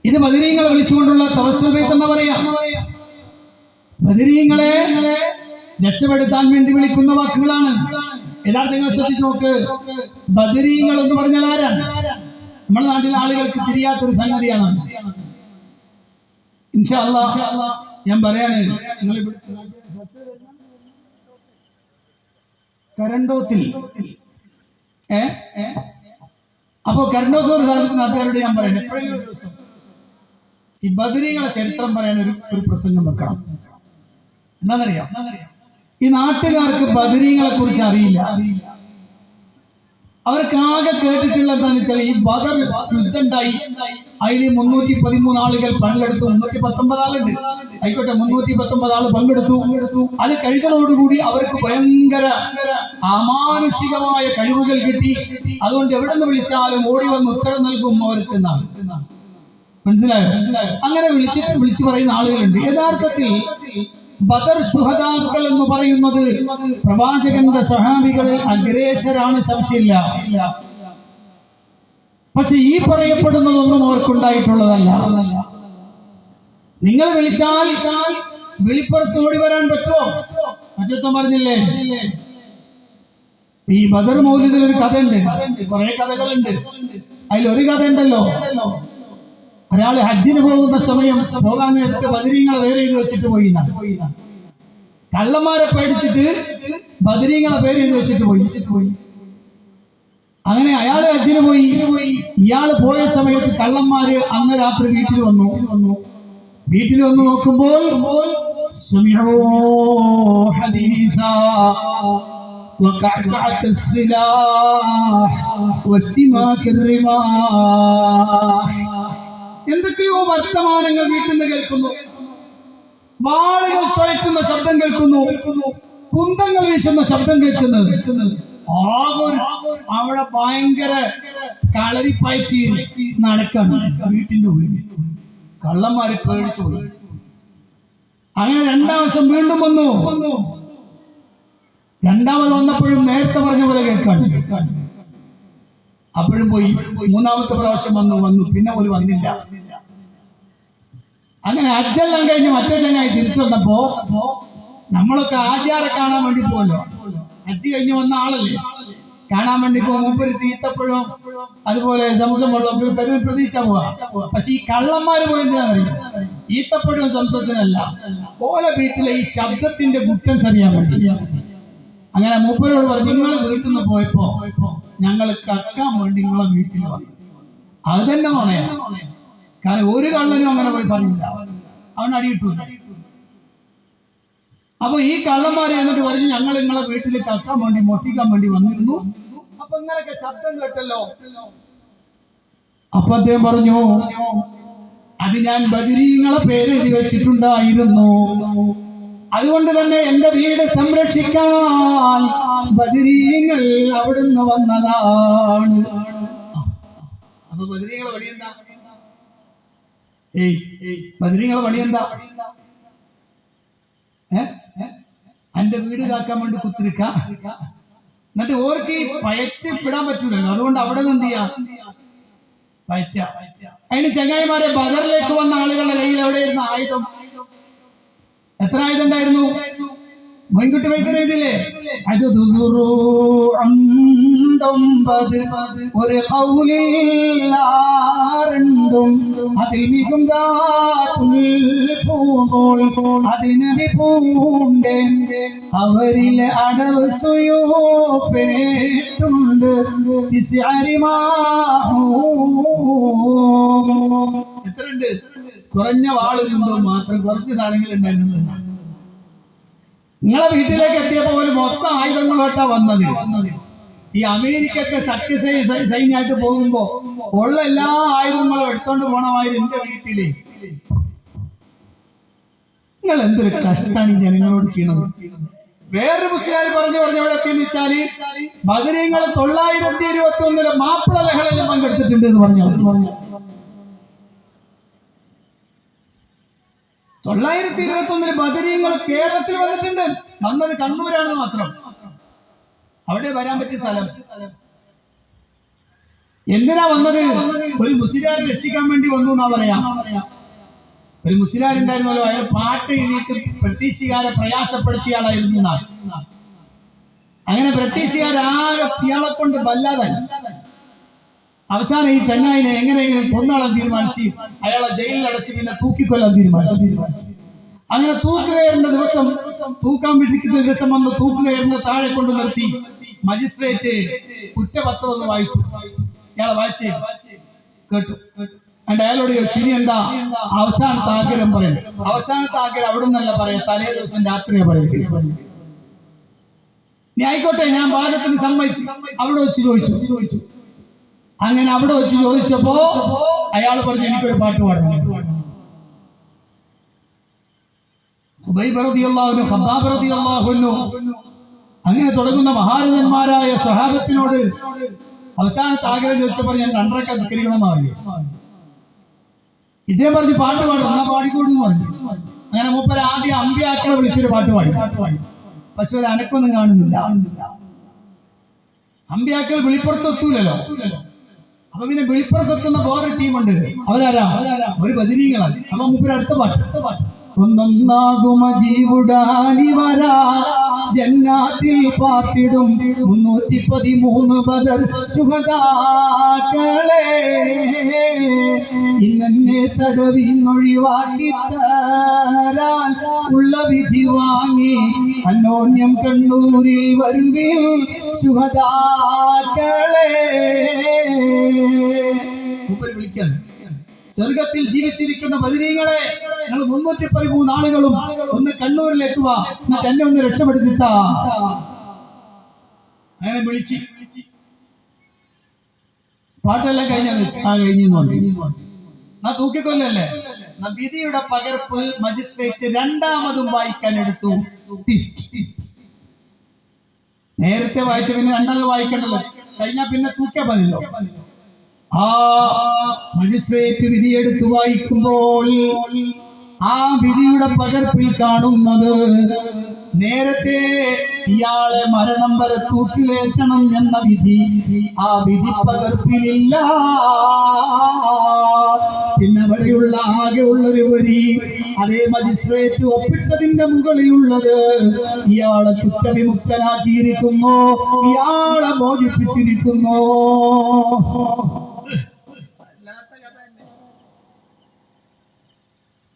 ഇത് ബദരീങ്ങളെ വിളിച്ചുകൊണ്ടുള്ള തവസ്സുൽ ബൈത്ത് എന്ന് പറയാം. ബദരീങ്ങളെ രക്ഷപ്പെടുത്താൻ വേണ്ടി വിളിക്കുന്ന വാക്കുകളാണ്. യഥാർത്ഥ നിങ്ങൾ ശ്രദ്ധിച്ചു നോക്ക്. ബദരീങ്ങൾ എന്ന് പറഞ്ഞാൽ ആരാണ്? നമ്മുടെ നാട്ടിലെ ആളുകൾക്ക് തിരിയാത്തൊരു സംഗതിയാണ്. ഇൻഷാ അല്ലാഹ് ഞാൻ പറയാണ്, നിങ്ങൾ കരണ്ടോത്തിൽ അപ്പോ കരണ്ടോത്ത് നാട്ടുകാരോട് ഞാൻ പറയണേ, എപ്പോഴെങ്കിലും ഒരു ദിവസം ഈ ബദരീങ്ങളെ ചരിത്രം പറയാൻ ഒരു പ്രസംഗം വെക്കണം. എന്താണെന്നറിയാം, ഈ നാട്ടുകാർക്ക് ബദരീങ്ങളെ കുറിച്ച് അറിയില്ല. അവർക്ക് ആകെ കേട്ടിട്ടുള്ള എന്താണെന്ന് വെച്ചാൽ ഈ ബദർ യുദ്ധം ഉണ്ടായി, അതിൽ 313 ആളുകൾ പങ്കെടുത്തു. 319 ആളുണ്ട്, ആയിക്കോട്ടെ, 319 ആള് പങ്കെടുത്തു. അത് കഴിഞ്ഞതോടുകൂടി അവർക്ക് ഭയങ്കര അമാനുഷികമായ കഴിവുകൾ കിട്ടി. അതുകൊണ്ട് എവിടെ നിന്ന് വിളിച്ചാലും ഓടി വന്ന് ഉത്തരം നൽകും അവർക്ക് എന്നാണ്. മനസ്സിലായോ? അങ്ങനെ വിളിച്ചു പറയുന്ന ആളുകളുണ്ട്. യഥാർത്ഥത്തിൽ ബദർ ശുഹദാക്കൾ എന്ന് പറയുന്നത് പ്രവാചകന്റെ സഹാബികളിൽ അഗ്രേസരാണ്, സംശയമില്ല. പക്ഷെ ഈ പറയപ്പെടുന്നതൊന്നും അവർക്കുണ്ടായിട്ടുള്ളതല്ല. നിങ്ങൾ വിളിച്ചാൽ വിളിപ്പുറത്ത് ഓടി വരാൻ പറ്റുമോ? മറ്റൊരുത്തൻ പറഞ്ഞില്ലേ, ഈ ബദർ മൗലിദിൽ ഒരു കഥയുണ്ട്, കുറെ കഥകളുണ്ട്. അതിലൊരു കഥ ഉണ്ടല്ലോ, ഒരാള് ഹജ്ജിന് പോകുന്ന സമയം പോകാൻ നേരത്തെ ബദരീങ്ങളെ വേറെ എഴുതി വെച്ചിട്ട് പോയി. കള്ളന്മാരെ പേടിച്ചിട്ട് ബദരീങ്ങളെ പേര് എഴുതി വെച്ചിട്ട് പോയി. അങ്ങനെ അയാള് ഹജ്ജിന് പോയി. ഇയാള് പോയ സമയത്ത് കള്ളന്മാര് അന്ന് രാത്രി വീട്ടിൽ വന്നു നോക്കുമ്പോൾ എന്തൊക്കെയോ വർത്തമാനങ്ങൾ വീട്ടിൽ നിന്ന് കേൾക്കുന്നു. വാളുകൾ ചുഴറ്റുന്ന ശബ്ദം കേൾക്കുന്നു, കുന്തങ്ങൾ വീശുന്ന ശബ്ദം കേൾക്കുന്നത്. അവിടെ ഭയങ്കര കളരിപ്പയറ്റി നടക്കാണ് വീട്ടിന്റെ ഉള്ളിൽ. കള്ളന്മാര് പേടിച്ചു പോയി. അങ്ങനെ രണ്ടാം ദിവസം വീണ്ടും വന്നു. രണ്ടാമത് വന്നപ്പോഴും നേരത്തെ പറഞ്ഞ പോലെ കേൾക്കാണ്. അപ്പോഴും പോയി. മൂന്നാമത്തെ പ്രാവശ്യം വന്നു. പിന്നെ ഒരു വന്നില്ല. അങ്ങനെ ഹജ്ജെല്ലാം കഴിഞ്ഞ് മറ്റേ ചങ്ങായി തിരിച്ചു വന്നപ്പോ നമ്മളൊക്കെ ആചാരെ കാണാൻ വേണ്ടി പോലോ, ഹജ്ജ് കഴിഞ്ഞ് വന്ന ആളല്ലേ, കാണാൻ വേണ്ടി മൂപ്പര് തീത്തപ്പഴം അതുപോലെ സംസം വെള്ളം തരുവിൽ പ്രതീക്ഷ പോവാ. പക്ഷെ ഈ കള്ളന്മാര് പോയെന്തിനാണെന്നറിയാം, ഈത്തപ്പഴവും സംസത്തിനല്ല, ഓലെ വീട്ടിലെ ഈ ശബ്ദത്തിന്റെ കുറ്റം അറിയാൻ വേണ്ടി. അങ്ങനെ മൂപ്പരോട് പറഞ്ഞു, നിങ്ങൾ വീട്ടിൽ നിന്ന് പോയപ്പോ ഞങ്ങൾ കക്കാൻ വേണ്ടി നിങ്ങളെ വീട്ടിൽ വന്നു. അത് തന്നെ നുണയാ. കാരണം ഒരു കള്ളനും അങ്ങനെ പോയി പറഞ്ഞില്ല, അവൻ അടിയിട്ടില്ല. അപ്പൊ ഈ കള്ളന്മാരെ എന്നിട്ട് പറഞ്ഞു, ഞങ്ങൾ നിങ്ങളെ വീട്ടിൽ കക്കാൻ വേണ്ടി മോഷ്ടിക്കാൻ വേണ്ടി വന്നിരുന്നു. അപ്പൊ ഇങ്ങനെയൊക്കെ ശബ്ദം കേട്ടല്ലോ. അപ്പൊ അദ്ദേഹം പറഞ്ഞു, അത് ഞാൻ ബദരീങ്ങളെ പേരെഴുതി വെച്ചിട്ടുണ്ടായിരുന്നു. അതുകൊണ്ട് തന്നെ എന്റെ വീട് സംരക്ഷിക്കാൻ ബദരീങ്ങൾ അവിടുന്ന് വന്നതാണ്. അപ്പൊ ബദരീങ്ങളെ പണിയെന്താ? ബദരീങ്ങളെ പണിയെന്താ? എന്റെ വീട് കാക്കാൻ വേണ്ടി കുത്തിരിക്ക. എന്നിട്ട് ഓർക്ക് പയറ്റിപ്പിടാൻ പറ്റൂലല്ലോ, അതുകൊണ്ട് അവിടെ നിന്ന് എന്ത് ചെയ്യാ, പയറ്റ. അതിന് ചങ്ങായിമാരെ ബദറിലേക്ക് വന്ന ആളുകളുടെ കയ്യിൽ എവിടെയായിരുന്നു ആയുധം? എത്ര ആയുധം ഉണ്ടായിരുന്നു? മൊയ്ൻകുട്ടി വൈദ്യർ എഴുതില്ലേ, അത് 9 ഒരു ഖൗലിൽ 6 അതിൽ അതിനബി പൂണ്ട് അവരിൽ അടവ് സുയൂഫേട്ടുണ്ട്. എത്രയുണ്ട്? കുറഞ്ഞ വാളുണ്ടോ മാത്രം, കുറച്ച് സാധനങ്ങൾ ഉണ്ടായിരുന്നു. നിങ്ങളെ വീട്ടിലേക്ക് എത്തിയപ്പോ ഒരു മൊത്തം ആയുധങ്ങളോട്ടാ വന്നത്. ഈ അമേരിക്കൊക്കെ സൈന്യമായിട്ട് പോകുമ്പോ ഉള്ള എല്ലാ ആയുധങ്ങളും എടുത്തോണ്ട് പോണമായിരുന്നു എന്റെ വീട്ടില്. നിങ്ങൾ എന്തൊരു കഷ്ടാണ് ഈ ജനങ്ങളോട് ചെയ്യണത്. വേറൊരു മുസ്ലിം പറഞ്ഞു എവിടെ എത്തിയെന്ന് വെച്ചാല് ബദരീങ്ങൾ 921 മാപ്പിള ലഹളയിൽ പങ്കെടുത്തിട്ടുണ്ട് എന്ന് പറഞ്ഞു. 921 ബദരീങ്ങൾ കേരളത്തിൽ വന്നിട്ടുണ്ട്. വന്നത് കണ്ണൂരാണെന്ന് മാത്രം, അവിടെ വരാൻ പറ്റിയ സ്ഥലം. എന്തിനാ വന്നത്? ഒരു മുസ്ലിയാരെ രക്ഷിക്കാൻ വേണ്ടി വന്നു എന്നാ പറയാ. ഒരു മുസ്ലിയാരുണ്ടായിരുന്നല്ലോ, അയാൾ പാട്ട് എഴുതിയിട്ട് ബ്രിട്ടീഷുകാരെ പ്രയാസപ്പെടുത്തിയ ആളായിരുന്നു. അങ്ങനെ ബ്രിട്ടീഷുകാരാകെ ഇയാളെ കൊണ്ട് വല്ലാതായി. അവസാനം ഈ ചങ്ങായിനെ എങ്ങനെയെങ്കിലും കൊന്നാളാൻ തീരുമാനിച്ച് അയാളെ ജയിലിൽ അടച്ച് പിന്നെ തൂക്കിക്കൊല്ലാൻ തീരുമാനിച്ചു. അങ്ങനെ തൂക്കുകയറുന്ന ദിവസം, തൂക്കാൻ പിടിക്കുന്ന ദിവസം വന്ന് തൂക്കുകയറുന്ന താഴെ കൊണ്ട് നിർത്തി മജിസ്ട്രേറ്റ് കുറ്റപത്രം ഒന്ന് വായിച്ചു. ഇയാളെ വായിച്ചേ കേട്ടു. and അയാളോട് ചോദിച്ചു, ഇനി എന്താ അവസാനത്തെ ആഗ്രഹം പറയുന്നത്? അവസാനത്തെ ആഗ്രഹം അവിടെ നിന്നല്ല പറയാം, തലേ ദിവസം രാത്രിയാ പറയുക. നീ ആയിക്കോട്ടെ, ഞാൻ വാദത്തിന് സമ്മതിച്ചു. അവിടെ വെച്ച് ചോദിച്ചു. അങ്ങനെ അവിടെ വെച്ച് ചോദിച്ചപ്പോ അയാൾ പറഞ്ഞു, എനിക്കൊരു പാട്ട് പാടണം. ഖുബൈബ് റളിയല്ലാഹു അൻഹു, ഖബ്ബാബ് റളിയല്ലാഹു അൻഹു, അങ്ങനെ തുടങ്ങുന്ന മഹാരഥന്മാരായ സ്വഹാബത്തിനോട് അവസാനത്തെ ആഗ്രഹം ചോദിച്ചപ്പോൾ ഞാൻ 2 റക്അത്ത് നിസ്കരിക്കണമെന്ന് പറഞ്ഞു. ഇതേ പറഞ്ഞ് പാട്ട് പാടും, എന്നാ പാടിക്കോട്ടെ എന്ന് പറഞ്ഞു. അങ്ങനെ മൂപ്പര് ആദ്യം അമ്പിയാക്കളെ വിളിച്ചൊരു പാട്ട് പാടി. പക്ഷെ ഒരു അനക്കൊന്നും കാണുന്നില്ല. അമ്പിയാക്കൾ വിളിപ്പുറത്തെത്തൂലല്ലോ. അപ്പൊ പിന്നെ വിളിപ്പുറത്തെത്തുന്ന വേറെ ടീമുണ്ട്. അവരാരാ? ഒരു ബദരീങ്ങളാണ്. അപ്പൊ മൂപ്പര് അടുത്ത പാട്ട്. ഒന്നൊന്നാകുമ ജീവുടാനിവരാ ജന്നാത്തിൽ പാർത്തിടും 313 ബദർ ശുഹദാക്കളെ ഇന്നെ തടവിന്നൊഴിവാക്കി തരാൻ ഉള്ള വിധി വാങ്ങി അന്യോന്യം കണ്ണൂരിൽ വരുവിൽ ശുഹദാക്കളെ. വിളിക്കാൻ സ്വർഗത്തിൽ ജീവിച്ചിരിക്കുന്ന ബദരീങ്ങളെ, നിങ്ങൾ 313 ആളുകളും ഒന്ന് കണ്ണൂരിലേക്ക് വാ, എന്നിട്ട് എന്നെ ഒന്ന് രക്ഷപ്പെടുത്തിത്താ. അങ്ങനെ വിളിച്ച് പാട്ടെല്ലാം കഴിഞ്ഞു. ഞാൻ തൂക്കിക്കൊല്ലല്ലേ? വിധിയുടെ പകർപ്പ് മജിസ്ട്രേറ്റ് രണ്ടാമതും വായിക്കാൻ എടുത്തു. നേരത്തെ വായിച്ച പിന്നെ രണ്ടാമത് വായിക്കണ്ടല്ലോ, കഴിഞ്ഞാ പിന്നെ തൂക്കിയാ മതിയല്ലോ. ആ മജിസ്ട്രേറ്റ് വിധിയെടുത്ത് വായിക്കുമ്പോൾ ആ വിധിയുടെ പകർപ്പിൽ കാണുന്നത് നേരത്തെ ഇയാളെ മരണം വരെ തൂക്കിലേറ്റണം എന്ന വിധി ആ വിധി പകർപ്പിലില്ല. പിന്നെ അവിടെയുള്ള ആകെയുള്ളൊരു വരി, അതേ മജിസ്ട്രേറ്റ് ഒപ്പിട്ടതിന്റെ മുകളിലുള്ളത് ഇയാളെ കുറ്റവിമുക്തനാക്കിയിരിക്കുന്നു, ഇയാളെ മോചിപ്പിച്ചിരിക്കുന്നു.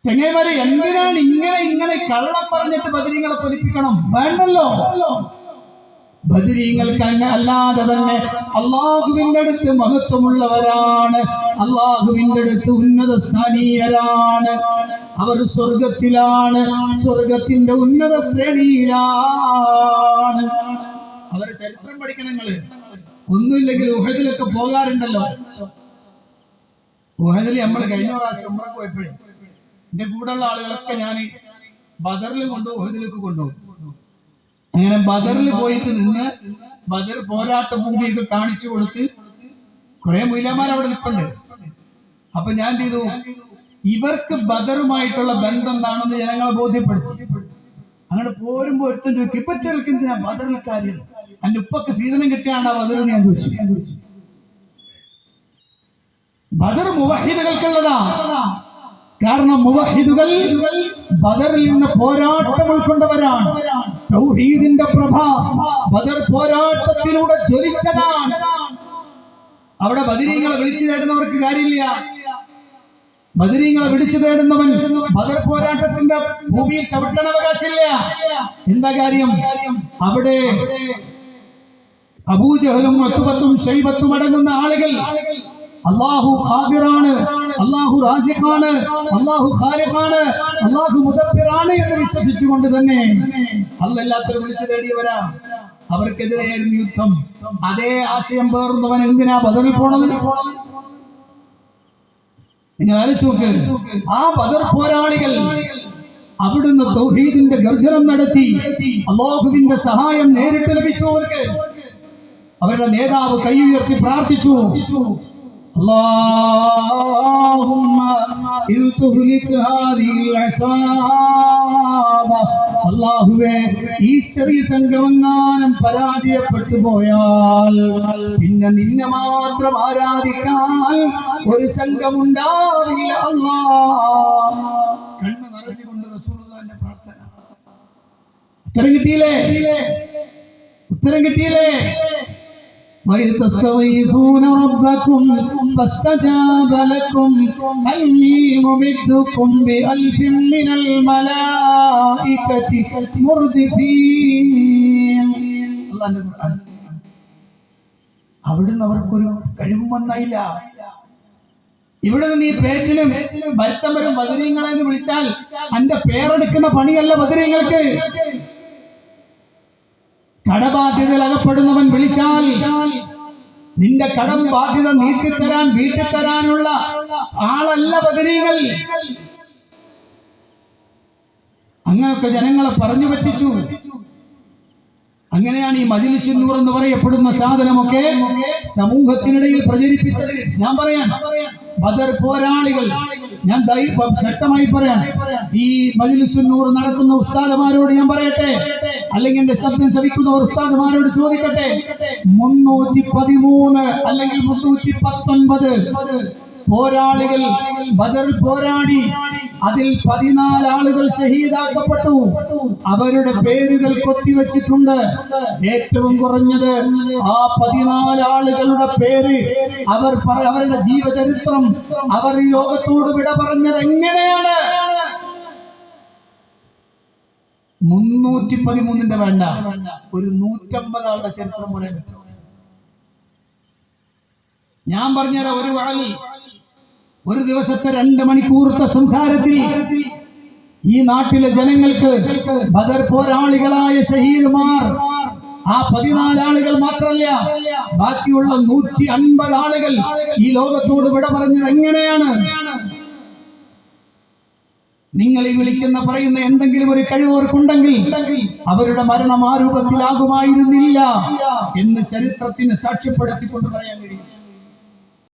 ചെങ്ങൈമാരെ, എന്തിനാണ് ഇങ്ങനെ കള്ളം പറഞ്ഞിട്ട് ബദരീങ്ങളെ പൊലിപ്പിക്കണം? വേണ്ടല്ലോ. ബദരീങ്ങൾക്ക് അല്ലാതെ തന്നെ അള്ളാഹുവിന്റെ അടുത്ത് മഹത്വമുള്ളവരാണ്, അള്ളാഹുവിന്റെ അടുത്ത് ഉന്നത സ്ഥാനീയരാണ്. അവർ സ്വർഗത്തിലാണ്, സ്വർഗത്തിന്റെ ഉന്നത ശ്രേണിയിലാണ്. അവരുടെ ചരിത്രം പഠിക്കണം നിങ്ങള്. ഒന്നുമില്ലെങ്കിൽ ഉഹദിലൊക്കെ പോകാറുണ്ടല്ലോ. ഉഹദിൽ നമ്മൾ കഴിഞ്ഞ പ്രാവശ്യം ഉംറക്ക് പോയപ്പോഴേ എന്റെ കൂടെയുള്ള ആളുകളൊക്കെ ഞാൻ ബദറിൽ കൊണ്ടുപോകും, ഉഹദിലേക്ക് കൊണ്ടുപോകും. അങ്ങനെ ബദറിൽ പോയിട്ട് നിന്ന് ബദർ പോരാട്ട ഭൂമിയൊക്കെ കാണിച്ചു കൊടുത്ത് കുറെ മൊയ്ലാമാർ അവിടെ നിൽപ്പുണ്ട്. അപ്പൊ ഞാൻ എന്ത് ചെയ്തു, ഇവർക്ക് ബദറുമായിട്ടുള്ള ബന്ധം എന്താണെന്ന് ജനങ്ങളെ ബോധ്യപ്പെടുത്തി. അങ്ങനെ പോരുമ്പോ ഒരുത്തൻ ചോദിക്കും, ഇപ്പൊ ചെറുക്കുന്ന ബദറിലെ കാര്യം എന്റെ ഉപ്പൊക്കെ സീതനം കിട്ടിയാണ് ആ ബദർ ഞാൻ ചോദിച്ചു. ബദർ മുവഹിദുകൾക്കുള്ളതാ. കാരണം മുവഹിദുകൾ ബദറിൽ നിന്ന് പോരാട്ടം ഉൾക്കൊണ്ടവരാണ്. തൗഹീദിന്റെ പ്രഭ ബദർ പോരാട്ടത്തിലൂടെ ജ്വലിച്ചതാണ്. അവിടെ ബദരീങ്ങളെ വിളിച്ചു തേടുന്നവർക്ക് കാര്യമില്ല. ബദരീങ്ങളെ വിളിച്ചു തേടുന്നവൻ ബദർ പോരാട്ടത്തിന്റെ ഭൂമിയിൽ ചവിട്ടാൻ അവകാശമില്ല. എന്താ കാര്യം? അവിടെ അബൂജഹലും ഉത്ബത്തും ശൈബത്തും അടങ്ങുന്ന ആളുകൾ അല്ലാഹു ഖാദിറാണ്, അല്ലാഹു റാസിഖാണ്, അല്ലാഹു ഖാലിഖാണ്, അല്ലാഹു മുദബ്ബിറാണ് എന്ന് വിശ്വസിച്ചുകൊണ്ട് തന്നെ അല്ലാഹു വിളിച്ചു തേടിയവരാ. അവർക്കെതിരെയായിരുന്നു യുദ്ധം. അതേ ആശയം പേർന്നവൻ എന്തിനാ ബദറിൽ പോണത്? നിങ്ങൾ ആലോചിച്ച് നോക്ക്. ആ ബദർ പോരാളികൾ അവിടുന്ന് തൗഹീദിന്റെ ഗർജനം നടത്തി അല്ലാഹുവിന്റെ സഹായം നേരിട്ട് ലഭിച്ചു. അവർക്ക് അവരുടെ നേതാവ് കൈ ഉയർത്തി പ്രാർത്ഥിച്ചു, اللهم إن تهلك هذه العصابة അല്ലാഹുവേ ഈ ചെറിയ സംഘമെങ്ങാനും പരാജയപ്പെട്ടു പോയാൽ പിന്നെ നിന്നെ മാത്രം ആരാധിക്കാൻ ഒരു സംഘമുണ്ടാവില്ല അല്ലാഹ്. കണ്ണ് നിറഞ്ഞുകൊണ്ട് റസൂലുള്ളാഹിന്റെ പ്രാർത്ഥന. ഉത്തരം കിട്ടിയില്ലേ? ഉത്തരം കിട്ടിയില്ലേ? وَإِذْ تَسْتَغِيثُونَ رَبَّكُمْ فَاسْتَجَابَ لَكُمْ أَنِّي مُمِدُّكُمْ بِأَلْفٍ مِّنَ الْمَلَائِكَةِ مُرْدِفِينَ. അല്ലാഹുവിന്റെ ഖുർആൻ. അവിടുന്ന് അവർക്കൊരു കഴിവും വന്നില്ല. ഇവിടെ നിന്ന് ഈ പേറ്റിനും ഭരത്തമ്പരും ബദരീങ്ങളെ എന്ന് വിളിച്ചാൽ അന്റെ പേരെടുക്കുന്ന പണിയല്ല ബദരീങ്ങൾക്ക്. കടബാധ്യതയിൽ അകപ്പെടുന്നവൻ വിളിച്ചാൽ നിന്റെ കടം ബാധ്യത നീട്ടിത്തരാൻ വീട്ടിത്തരാനുള്ള ആളല്ല ബദരീകൾ. അങ്ങനെയൊക്കെ ജനങ്ങളെ പറഞ്ഞു പറ്റിച്ചു. അങ്ങനെയാണ് ഈ മജ്‌ലിസുൻ നൂർ എന്ന് പറയപ്പെടുന്ന സാധനമൊക്കെ സമൂഹത്തിനിടയിൽ പ്രചരിപ്പിച്ചത്. ഞാൻ പറയാം, ബദർ പോരാളികൾ, ഞാൻ ശക്തമായി പറയാം, ഈ മജ്‌ലിസുൻ നൂർ നടത്തുന്ന ഉസ്താദുമാരോട് ഞാൻ പറയട്ടെ, അല്ലെങ്കിൽ എന്റെ ശബ്ദം ശ്രവിക്കുന്നവർ ഉസ്താദുമാരോട് ചോദിക്കട്ടെ, 313 അല്ലെങ്കിൽ 319 പോരാളികൾ ബദറിൽ പോരാടി. അതിൽ 14 ആളുകൾ ഷഹീദാക്കപ്പെട്ടു. അവരുടെ പേരുകൾ കൊത്തിവെച്ചിട്ടുണ്ട്. ഏറ്റവും കുറഞ്ഞത് ആ 14 ആളുകളുടെ പേര്, അവരുടെ ജീവചരിത്രം, അവർ ഈ ലോകത്തോട് വിട പറഞ്ഞത് എങ്ങനെയാണ്? 313ന്റെ വേണ്ട, ഒരു 150 ആളുടെ ചരിത്രം പറയാൻ പറ്റും. ഞാൻ പറഞ്ഞുതരാം. ഒരു വാളി ഒരു ദിവസത്തെ 2 മണിക്കൂറത്തെ സംസാരത്തിൽ ഈ നാട്ടിലെ ജനങ്ങൾക്ക് ബദർ പോരാളികളായ ഷഹീദുമാർ, ആ 14 ആളുകൾ മാത്രമല്ല, ബാക്കിയുള്ള 150 ആളുകൾ ഈ ലോകത്തോട് വിട പറഞ്ഞത് എങ്ങനെയാണ്? നിങ്ങൾ ഈ വിളിക്കുന്ന പറയുന്ന എന്തെങ്കിലും ഒരു കഴിവോർക്കുണ്ടെങ്കിൽ അവരുടെ മരണം ആ രൂപത്തിലാകുമായിരുന്നില്ല എന്ന് ചരിത്രത്തിന് സാക്ഷ്യപ്പെടുത്തിക്കൊണ്ട് പറയാൻ കഴിയും.